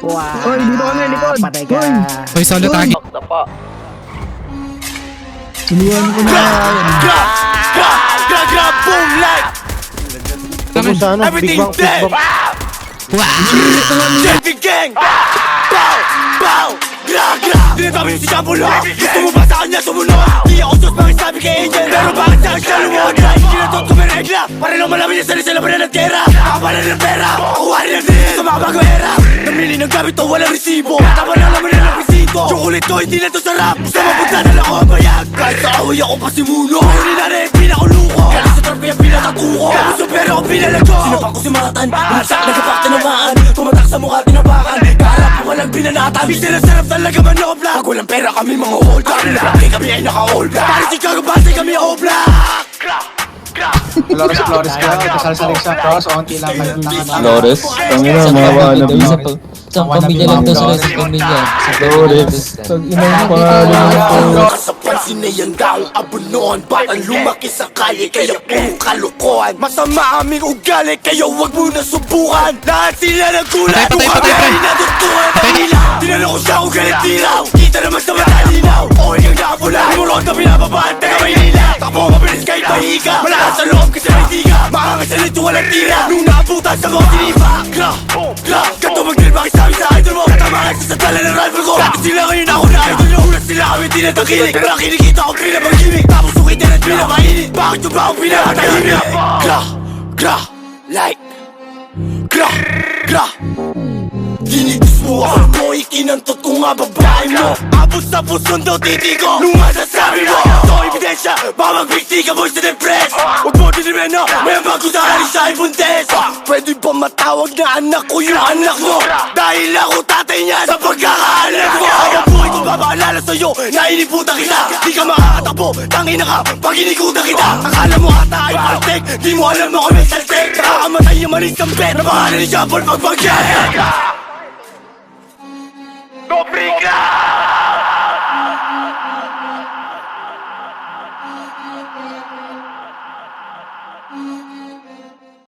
Oy, dito kami, likod. Patay ka. Hoy, solo tagi. Tuluan ko na. Boom like Naman. everything dead. Jelly gang. Bow, bow. Tinatabi si Jambulo. Gusto mo ba sa kanya sumunod? Di ako sus makisabi kay Angel, pero bakit sa akin siya lumuhod? Hindi na to tumiregla. Para lang malaman niya sarili sila pa na nagtera. Nakapalan ng pera, makuha rin ang din. Sa mga bagong era, namili ng gamit to, walang resibo. Tama na laman na ng presito. Chocolate to, hindi na to sarap. Gusto mapunta na lang ako ang bayag. Kahit sa away ako pasimuno. Huli na rin, pinakuluko. Galing sa tropi ang pinakatuko. Kamuso pero ako pinalago. Sinapang ko si Matan, bumagsak, nagkapak tinamaan. Tumatak sa mukha, tinabakan. Kaharap ko walang binanatan. Di sila sarap talaga manobla. Pag walang pera kami mga hold back. Kami ay naka-all black. Para si Chicago Base kami all black. Flores ka. Kasal-saling sa cross. Onti lang kayo lang. Flores, kami na mga wannabe. Isang pamilya lang daw sila, isang pamilya. Flores, tag-ina yung pangalan mo. Sa pansin na yan daw ang abunon. Batang lumaki sa kalye kaya puro kalokohan. Masama aming ugali kaya wag mo na subukan. Lahat sila nagkulat kung kami ay natutuhan. Tinanong ko siya kung galit tiraw. Kita naman sa mata linaw. O yung nakapula, lumurot na pinababaan. Taga Maynila, tapo mabilis kahit mahiga. Malakas sa loob kasi may tiga. Makakasalit yung walang tira. Nung naabutan sa mga sinipa. Gato mag-drill makisabi sa idol mo. Tama sa tala ng rival ko. Dati sila ngayon ako na idol nyo. Ulas sila kami di na takilig. Pero kinikita ko pinapag-gimik. Tapos sukitin at pinamainit. Bakit yung ba akong pinapatahimik? Like Ginigis mo ako mo, ikinantot ko nga babae mo. Abos sa puson daw titi ko nung masasabi mo. Ito ebidensya, baka magbigti ka boys na depress. Huwag mo dinimeno, may ang bago sa kalis sa ibuntes. Pwede ba matawag na anak ko yung anak mo? Dahil ako tatay niya sa pagkakaalam mo. Habang buhay ko papaalala sa'yo na iniputan kita. Di ka makakatakbo, tangina ka pag inikutan kita. Akala mo ata ay partek, di mo alam ako may saltek. Nakakamatay yung malis kang bet na pangalan ni Jean Paul pagbagyan.